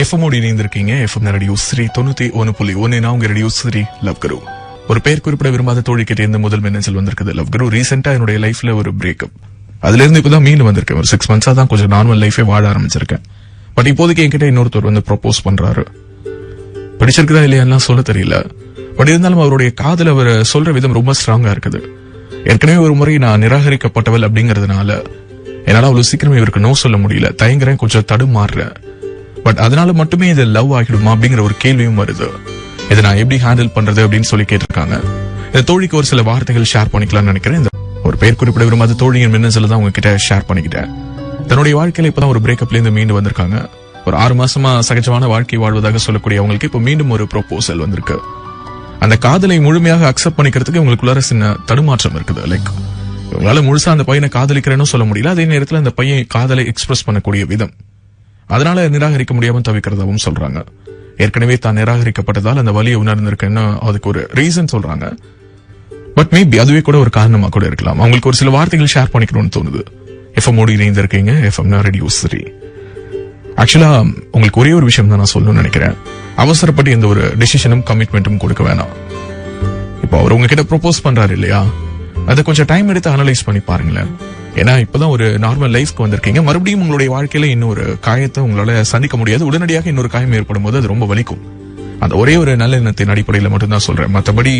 எஃப்எம்மோடு இணைந்திருக்கீங்க. FM radio Sri 91.1. நான் உங்க ரேடியோ ஸ்ரீ லவ் குரு. ஒரு பேர் குறிப்பிட விரும்பாத தோழி கிட்ட இருந்து முதல் மின்னஞ்சல் வந்திருக்குது. லவ் குரு, ரீசெண்டா என்னுடைய லைஃப்ல ஒரு பிரேக்கப். அதுல இருந்து இப்பதான் மீண்டும் வந்திருக்கேன். ஒரு 6 months தான் கொஞ்சம் நார்மல் லைஃபே வாழ ஆரம்பிச்சிருக்கேன். பட் இப்போதைக்கு என்கிட்ட இன்னொருத்தர் வந்து ப்ரொபோஸ் பண்றாரு. படிச்சிருக்குதா இல்லையா சொல்ல தெரியல. பட் இருந்தாலும் அவருடைய காதல் அவர் சொல்ற விதம் ரொம்ப ஸ்ட்ராங்கா இருக்குது. ஏற்கனவே ஒரு முறை நான் நிராகரிக்கப்பட்டவள் அப்படிங்கறதுனால என்னால அவ்வளவு சீக்கிரமே இவருக்கு நோ சொல்ல முடியல. தயங்குறேன், கொஞ்சம் தடுமாறுறேன். பட் அதனால மட்டுமே இது லவ் ஆகிடுமா அப்படிங்கிற ஒரு கேள்வியும் வருது. இதை நான் எப்படி ஹேண்டில் பண்றது அப்படின்னு சொல்லி கேட்டிருக்காங்க. இந்த தோழிக்கு ஒரு சில வார்த்தைகள் ஷேர் பண்ணிக்கலாம்னு நினைக்கிறேன். இந்த ஒரு பேர் குறிப்பிட விரும்பாத தோழியின் மின்னஞ்சல தான் உங்ககிட்ட ஷேர் பண்ணிக்கிட்டேன். தன்னுடைய வாழ்க்கையில இப்பதான் ஒரு பிரேக்கப்ல இருந்து மீண்டு வந்திருக்காங்க. ஒரு 6 மாசமா சகஜமான வாழ்க்கை வாழ்வதாக சொல்லக்கூடிய அவங்களுக்கு இப்ப மீண்டும் ஒரு ப்ரொபோசல் வந்திருக்கு. அந்த காதலை முழுமையாக அக்செப்ட் பண்ணிக்கிறதுக்கு உங்களுக்குள்ளார சின்ன தடுமாற்றம் இருக்குது. லைக் உங்களால முழுசா அந்த பையனை காதலிக்கிறேன்னு சொல்ல முடியல. அதே நேரத்தில் அந்த பையன் காதலை எக்ஸ்பிரஸ் பண்ணக்கூடிய விதம், அதனால நிராகரிக்க முடியாம தவிக்கிறதாவும் சொல்றாங்க. ஏற்கனவே தான் நிராகரிக்கப்பட்டதால் அந்த வலியை உணர்ந்திருக்கேன்னு அதுக்கு ஒரு ரீசன் சொல்றாங்க. பட் மேபி அதுவே கூட ஒரு காரணமா கூட இருக்கலாம். அவங்களுக்கு ஒரு சில வார்த்தைகள் ஷேர் பண்ணிக்கணும்னு தோணுது. எஃப்எம்மோடு இணைந்திருக்கீங்க. FM radio Sri. ஆக்சுவலா உங்களுக்கு ஒரே ஒரு விஷயம் தான் நான் சொல்லணும்னு நினைக்கிறேன். அவசரப்பட்டு எந்த ஒரு டிசிஷனும் கமிட்மெண்ட்டும் கொடுக்க வேணாம். இப்போ அவர் உங்ககிட்ட ப்ரொபோஸ் பண்றாரு இல்லையா, அதை கொஞ்சம் டைம் எடுத்து அனலைஸ் பண்ணி பாருங்களேன். ஏன்னா இப்பதான் ஒரு நார்மல் லைஃப்க்கு வந்திருக்கீங்க. மறுபடியும் உங்களுடைய வாழ்க்கையில இன்னொரு காயத்தை உங்களால சந்திக்க முடியாது. உடனடியாக இன்னொரு காயம் ஏற்படும் போது அது ரொம்ப வலிக்கும். அந்த ஒரே ஒரு நல்ல எண்ணத்தின் அடிப்படையில மட்டும் தான் சொல்றேன். மற்றபடி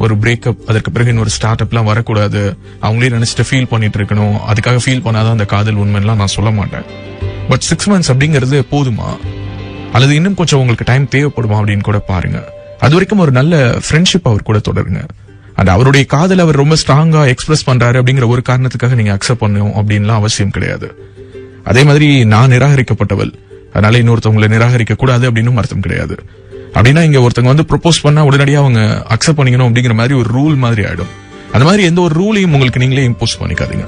ஒரு பிரேக்கப், அதற்கு பிறகு இன்னொரு ஸ்டார்ட் அப் எல்லாம் வரக்கூடாது, அவங்களே நினைச்சிட்டு ஃபீல் பண்ணிட்டு இருக்கணும், அதுக்காக ஃபீல் பண்ணாதான் அந்த காதல் உண்மைலாம் நான் சொல்ல மாட்டேன். பட் 6 months அப்படிங்கிறது போதுமா, அல்லது இன்னும் கொஞ்சம் உங்களுக்கு டைம் தேவைப்படுமா அப்படின்னு கூட பாருங்க. அது வரைக்கும் ஒரு நல்ல ஃப்ரெண்ட்ஷிப் அவர் கூட தொடருங்க. அந்த அவருடைய காதல் அவர் ரொம்ப ஸ்ட்ராங்கா எக்ஸ்பிரஸ் பண்றாரு அப்படிங்கிற ஒரு காரணத்துக்காக நீங்க அக்செப்ட் பண்ணணும் அப்படின்லாம் அவசியம் கிடையாது. அதே மாதிரி நான் நிராகரிக்கப்பட்டவள், அதனால இன்னொருத்தவங்களை நிராகரிக்க கூடாது அப்படின்னு அர்த்தம் கிடையாது. அப்படின்னா இங்க ஒருத்தவங்க வந்து ப்ரொபோஸ் பண்ணா உடனடியா அவங்க அக்செப்ட் பண்ணிக்கணும் அப்படிங்கிற மாதிரி ஒரு ரூல் மாதிரி ஆயிடும். அந்த மாதிரி எந்த ஒரு ரூலையும் உங்களுக்கு நீங்களே இம்போஸ் பண்ணிக்காதீங்க.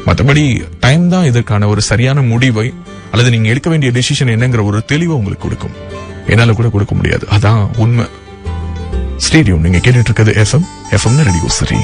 மற்றபடி டைம் தான் இதற்கான ஒரு சரியான முடிவை அல்லது நீங்க எடுக்க வேண்டிய டெசிஷன் என்னங்கிற ஒரு தெளிவை உங்களுக்கு கொடுக்கும். என்னால கூட கொடுக்க முடியாது, அதான் உண்மை. ஸ்டேடியம் நீங்க கேட்டுட்டு இருக்கிறது எஃப்எம் ரேடியோ ஸ்ரீ.